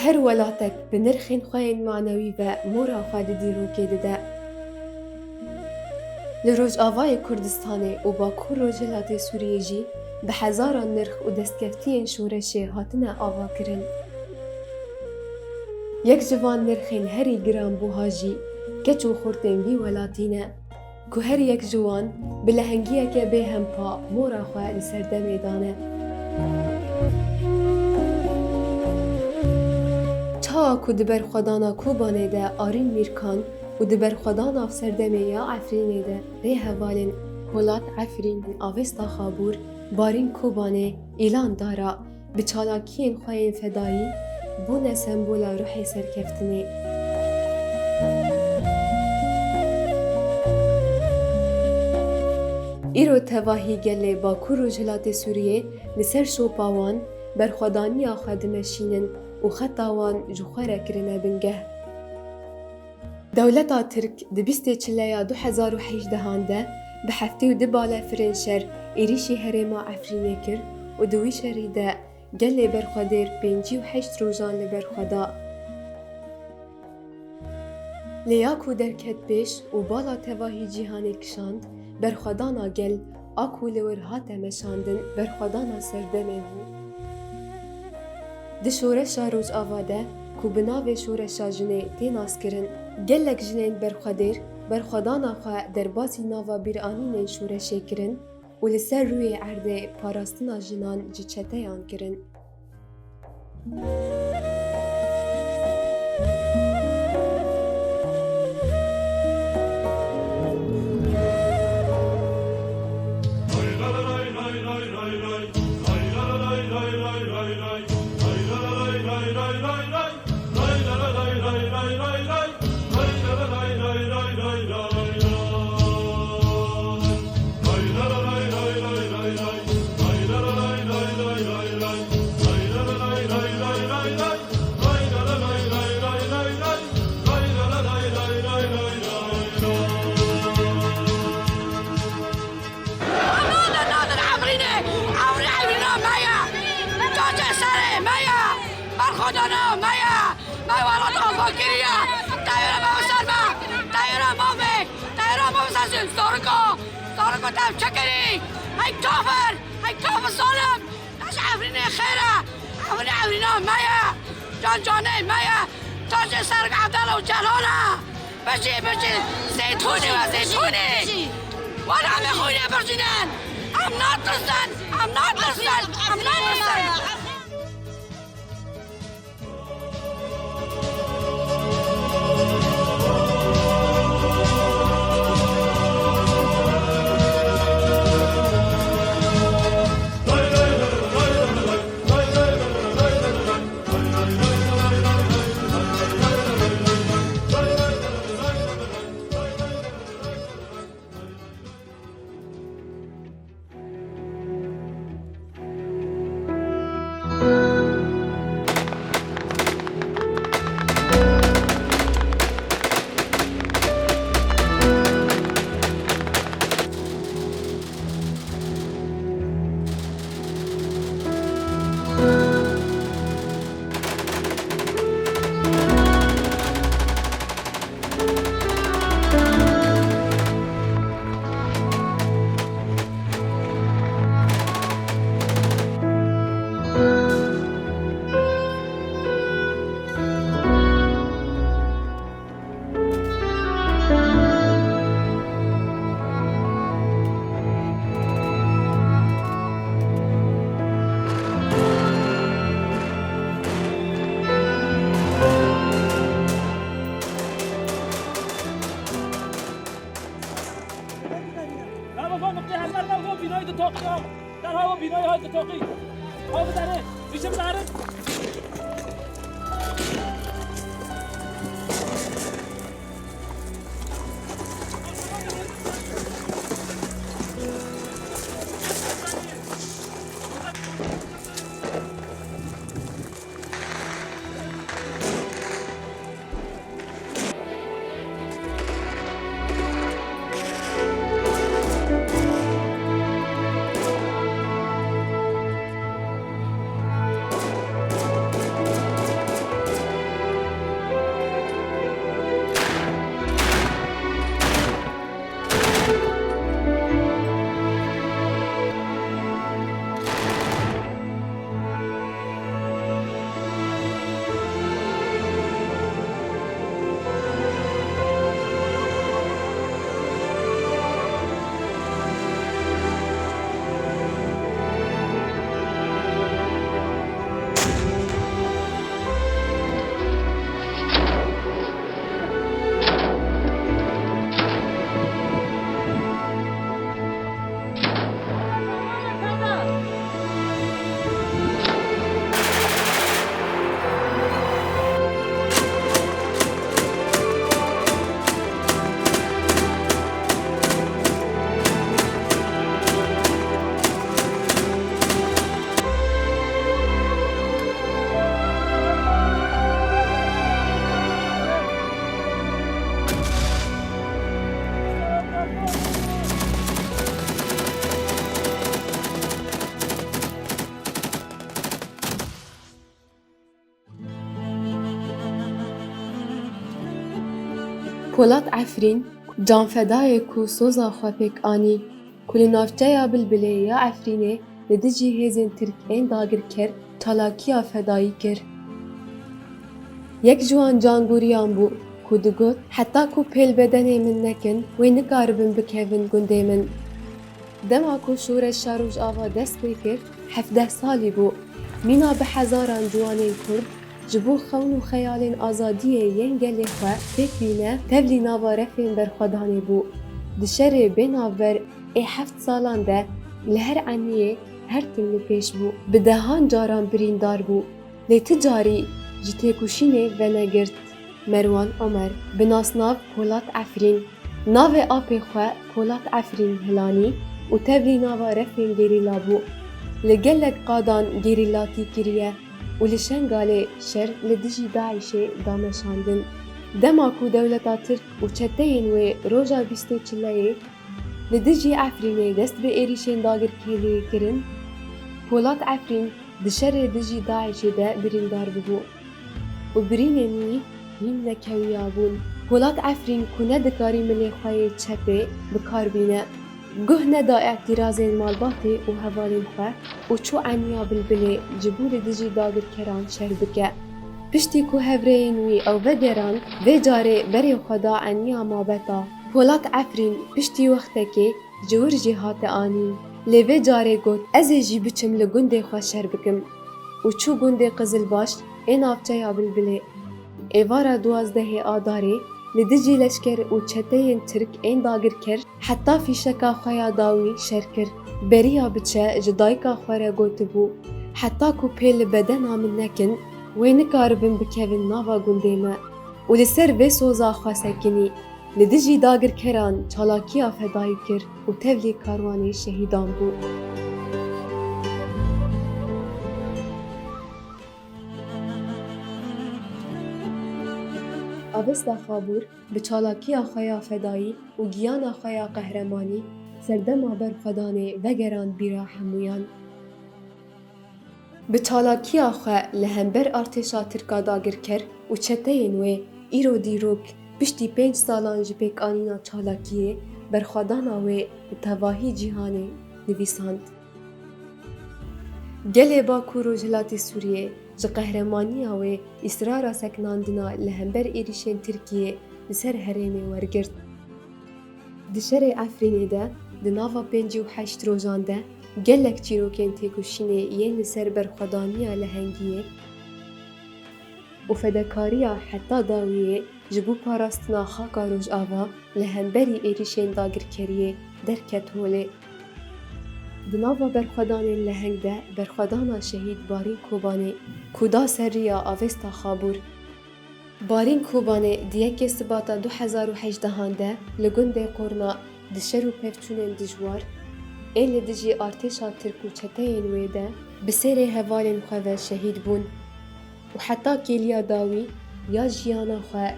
هر ولاتك بنرخين خوين معنوي و مورا خواد دیروکه دده. لروج آوای کردستانه و با کور روجلات سوریه جی به هزاران نرخ و دستکفتین شورشه هاتنه آوا کرن. یک جوان نرخین هری گرام بوها جی کچو خورتن بی ولاتینه که هر یک جوان بلهنگیه که به هم پا مورا خواه لسرده میدانه. تا که دبر خدانا کوبانه ده آرین میرکان و دبر خدانا سردمه یا عفرینه ده ری هوالین ولات عفرین آوستا خابور بارین کوبانه ایلان دارا به چالاکین خواهین فدایی بونه سمبولا روحی سرکفتنه. ایرو تواهی گله با کور جلات سوریه لسر شوپاوان برخدانی آخد مشینن و خطاوان جوخوره کرنه بنگه. دولتا ترک دبیسته چلیا 2018 ده به هفته و دباله فرنشر ایریشی هرما عفرینه کر و دوی شریده گله برخودر 58 روزان لبرخودا. لیاکو درکت پیش و بالا تواهی جیهانه کشاند برخودانا گل آکو لور هاته مشاندن برخودانا سردمه بو. ده شورشا روز آواده که بناوی شورشا جنه تیناس کرن گلک جنین برخودانا خواه در باسی ناوا بیرانین شورشه کرن و لسر روی عرده پاراستنا جنان جچته یان کرن. خدانا مایا ما ولاد آفاکریه تایرا ما سرما تایرا مافک تایرا ما سازن سارکو تام چکری های کافر سالم نش عفرین خیره عفرینا مایا جانه مایا تاج سرک عبدالله و جلاله بشی زیتونی وانا میخوینه برشینن I'm not listening بینای های اتاقی ها بدره میشه بدره Polat Efrîn canfedayê ku soza xwe pêk anî ku li navçeya Bilbilê ya Efrînê li dijî hêzên Tirk ên dagirker çalakiya fedayî kir. Yek ji wan cangûriyan bû ku digot heta ku pêlbedenê min nekin wê nikaribin bikevin gundê min. Dema ku şûreşa Rojava dest pê kir 17 salî bû. Mîna bi hezaran ciwanên Kurd ji bo xewn û xeyalên azadiyê yên gelê xwe têk bîne tevlî nava refên berxwedanê bû. Di şerê bênavber ê 7 salan de li her eniyê her tim li pêş bû. Bi dehan caran birîndar bû. Lê ti carî ji têkoşînê venegirt. Merwan Omer bi nasnav Polat Efrîn. Navê apê xwe Polat Efrîn hilanî û tevlî nava refên gerîla bû. Li gelek qadan gerîlatî kiriye û li Şengalê şer li dijî Daişê dameşandin. Dema ku dewleta Tirk û çeteyên wê roja 24 Çileyê li dijî Efrînê dest bi êrişên dagirkeriyê kirin, Polat Efrîn di şerê dijî Daişê de birîndar bibû û birînên wî hîn nekewiya bûn. Polat Efrîn ku nedikarî milê xwe yê çepê bikarbîne, guh neda e'tîrazên malbatê û hevalên xwe û çû eniya Bilbilê ji bo li dijî dagirkeran şer bike. Piştî ku hevreyên wî ew vegeran, vê carê berê xwe da eniya mabeta. Polat Efrîn piştî wextekê ji wir jî hate anîn. Lê vê carê got ez ê jî biçim li gundê xwe şer bikim û çû gundê Qizilbaş ê navçeya Bilbilê. Êvara 12 Adarê li dijî leşker û çeteyên Tirk ên dagirker heta fîşeka xwe ya dawî şer kir. Beriya biçe ji dayika xwe re gotibû heta ku pê li bedena min nekin wê nikaribin bikevin nava gundê me û li ser vê soza xwe sekinî. Li dijî dagirkeran çalakiya fedayî kir û tevlî karwanê şehîdan bû. Avesta Xabûr bi çalakiya xwe ya fedayî û giyana xwe ya qehremanî serdema berxwedanê vegeran bîra hemûyan. Bi çalakiya xwe li hember artêşa Tirka dagirker û çeteyên wê îro dîrok piştî 5 salan ji pêkanîna çalakiyê berxwedana wê bi tevahî cîhanê nivîsand. Gelê Bakur û Jilatê Sûriyê ji qehremaniya wê îsrara seknandina li hember êrişên Tirkiyê li ser herêmê wergirt. Di şerê Efrînê de di nava 58 rojan de gelek çîrokên têkoşînê yên li ser berxwedaniya lehengiyê û fedekariya heta dawiyê ji bo parastina xaka Rojava li hemberî êrişên dagirkeriyê derket holê. Di nava berxwedanên leheng de berxwedana şehîd Barîn Kobanê ku da seriya Avesta Xabûr. Barîn Kobanê di yekê Sibata 2018 de li gundê Qorna di şer û pevçûnên dijwar ên li dijî artêşa Tirk û çeteyên wê de bi serê hevalên xwe ve şehîd bûn û heta kêliya dawî ya jiyana xwe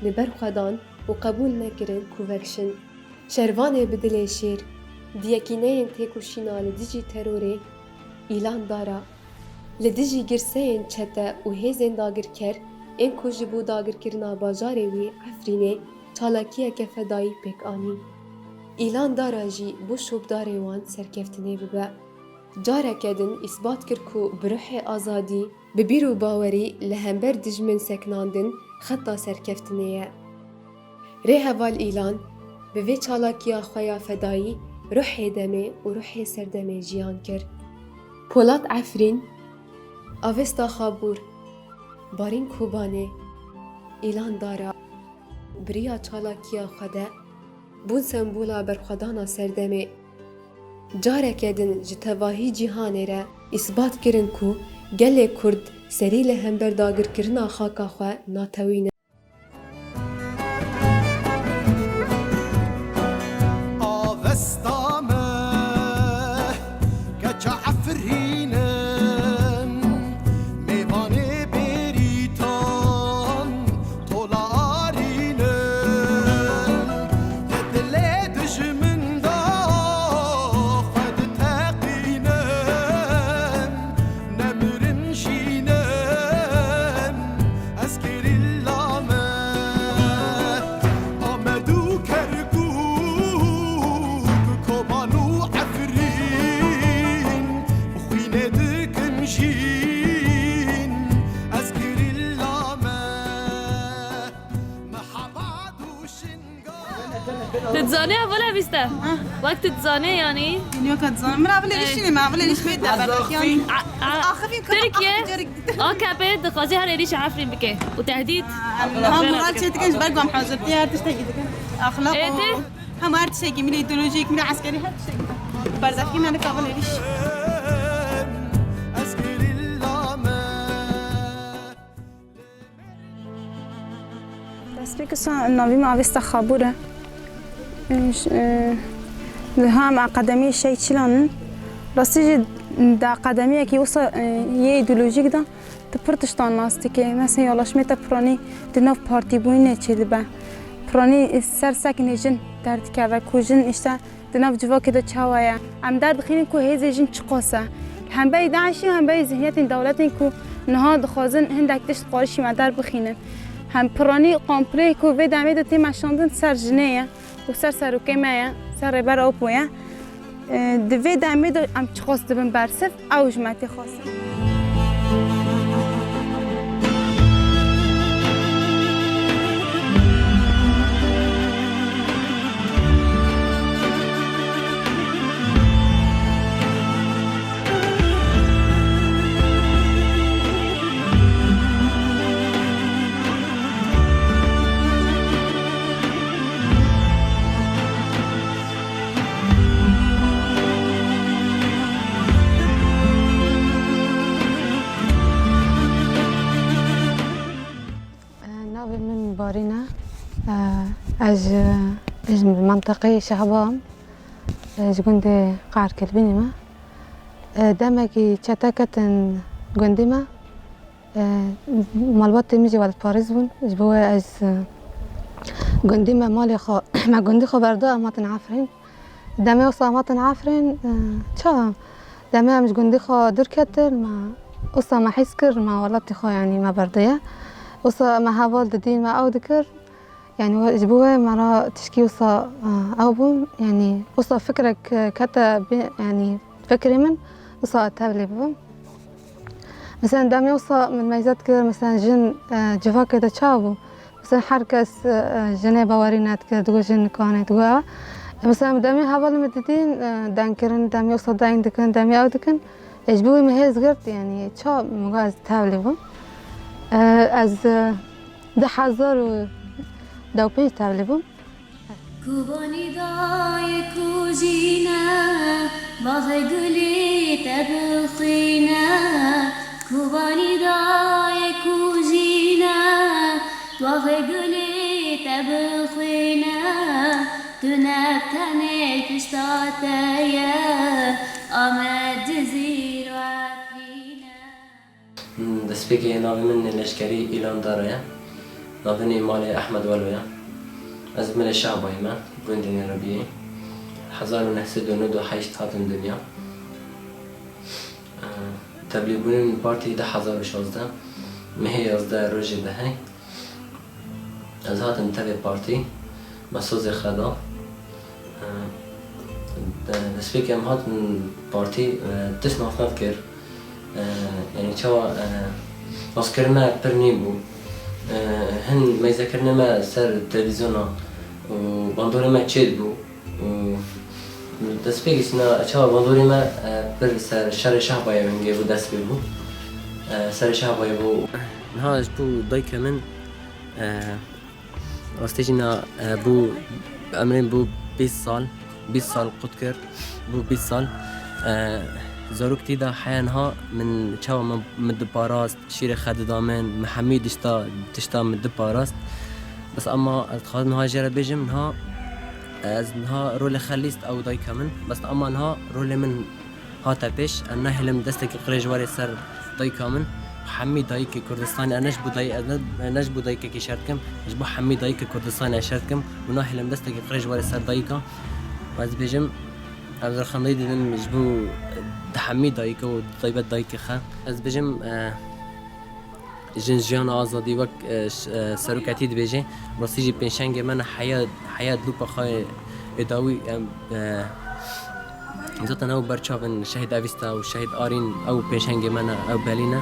li ber xwedan û qebûl nekirin ku vekşin. Şervanê bi dilê şêr di yekîneyên têkoşîna li dijî terorê îlan dara. Li dijî girseyên çete û hêzên dagirker ên ku ji bo dagirkirina bajarê wê Efrînê çalakiyeke fedayî pêk anîn. Îlan dara jî bo şopdarê wan serkeftinê bibe. Careke din îsbat kir ku bi ruhê azadî bi bîr û bawerî li hember dijmin seknandin xeta serkeftinê ye. Rê heval îlan bi vê çalakiya xwe ya fedayî ruhê demê û ruhê serdemê jiyan kir. Polat Efrîn, Avesta Xabûr, Barîn Kobanê, îlan dara biriya çalakiya xwe de bûn sembola berxwedana serdemê. Careke din ji tevahî cîhanê re îsbat kirin ku gelê Kurd serî li hember dagirkirina xaka xwe natewî ne. Şinem, eskerilla تتزاني ولا بيستا وقت تتزاني يعني يعني وقت زمان مرا ولا ليش ما ولا ليش بيت دبر يعني آخرين تركيا كابي دقازي هر ريش عفرين بكي وتهديد هم مرات شيء تكنش برقم حاضرتي هر تشتكي أخلاق هم هر تشتكي من إيديولوجيك من عسكري هر تشتكي برزخي من أنا ولا ليش Spikësa në vime avista khabure dhe ham akademi şey çilanın rastlıca da akademiye ki olsa ye ideolojik da te pırtıştan nastike mesela yolaşma te prani de nov parti bu ne çedi be prani sersakin jin dert ka ve kujin işte de nov civak da çavaya am derd khinin ku heze jin çıqosa hem bey daşi hem bey zihniyetin devletin ku نها دخوازن هندک دشت قارشی مدار بخینن هم پرانی قامپلی کو و دامه دو تیم شاندن سر جنیه و سر سروکه مایه سر بر آپویه دوی دامه دو ام چخواست دبن برسف او جمعتی خواستم بارينا أج منطقي شهبام جندي قار كلبينما دمكي شتاكتن جندما مالبات ميجي والد باريزون جبوا أج جندما مالي خا مع جندي خبردا ما تنعفرين دمي وصا ما تنعفرين شا دمي مش جندي خا دركتل ما وصا ما حيسكر ما ولدتي خا يعني ما برديه وصا ما هاول دين ما أو ذكر يعني جبوه مرة تشكي وصا أوبم يعني وصا فكرك كتا يعني فكري من وصا تابلي بهم مثلا دامي وصا من ما يذكر مثلا جن جفا كده تشابو مثلا حركس جنة بوارينات كده تقول جن كانت تقول مثلا دامي هاول مددين دانكرن دامي وصا داين دكن دامي أو دكن جبوه مهز غرت يعني تشاب مجاز تابلي بهم از ده حضر و دو پیش تبلیغم کوبانی دای کوزینا باغ گلی تبخینا کوبانی دای کوزینا باغ گلی تبخینا دنب تنه کشتاتیا آمد جزیر و دەستپێکی ناوی من لەشکری ئیلاندارەیە ناوی ماڵی ئەحمەد وەلویە ئەس من لە شابایمە گوندی ڕەبیە 1998 هاتم دنیا تەبلیغبوونم پارتی 2016 مهی 11 ڕۆژێ دەهەی ئەس هاتم تەوێ پارتی بە سۆزێ خەدا دەستپێکی ئەم هاتم پارتی تشت ناف کرد يعني شوا ماسكرنا برنيبو هن ما يذكرنا ما سر التلفزيون وبندوري ما تشيدبو دسبيكسنا شوا بندوري ما بر سر شر شهبايا من جيبو دسبيبو سر شهبايا بو نهاش بو ضيكة من واستيجينا بو أمرين بو 20 سال قد بو 20 سال زاروكتي دا حيانها من شوا من دباراست شيري خد دامن محمد تشتا من دباراست بس اما اتخاذ نها جرى بيجي منها از نها رول خليست او داي كمن بس اما نها رول من هاتا بيش انا هلم دستك قريج واري سر داي كمن حمي دايك كردستان انش بو دايك كي شركم جبو حمي دايك كردستان اشركم ونا هلم دستك قريج واري سر دايكا واز بيجم ابزر خندي دين جبو تحمي دايكا وطيبات دايكا خا از بجم جنجيان آزادي وك سروكاتي دبيجي راسيجي بينشانج من حياة لوبا خاي اداوي زاتنا او برچاون شهيد اويستا و شهيد آرين او بينشانج من او بالينا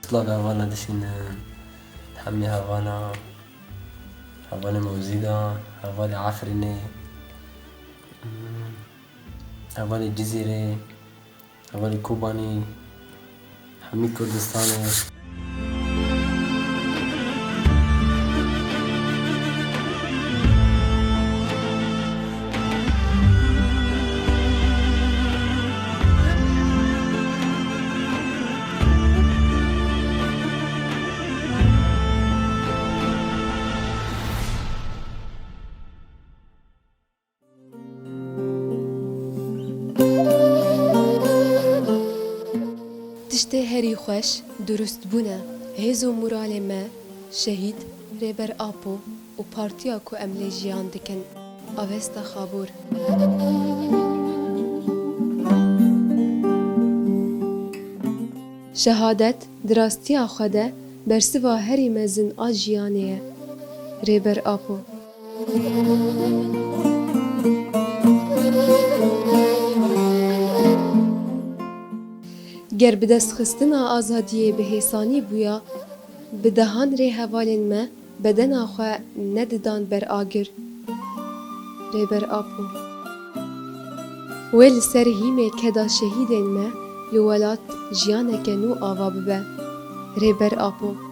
طلاب هوانا دشين تحمي هوانا موزيدا هوالي عفرنة هوالي الجزيرة هوالي كوباني حمي كردستاني تشتê herî xweş, durustbûn e, hêz û moralê me, şehîd, rêber Apo û partiya ku em lê jiyan dikin, Avesta Xabor. Şehadet, di rastiya xwe de bersiva herî mezin a jiyanê ye, rêber Apo. ger bi destxistina azadiyê bi hêsanî bûya, bi dehan rêhevalên me bedena xwe nedidan ber agir, rêber Apo. Wê li ser hîmê keda şehîdên me li welat jiyaneke nû ava bibe, rêber Apo.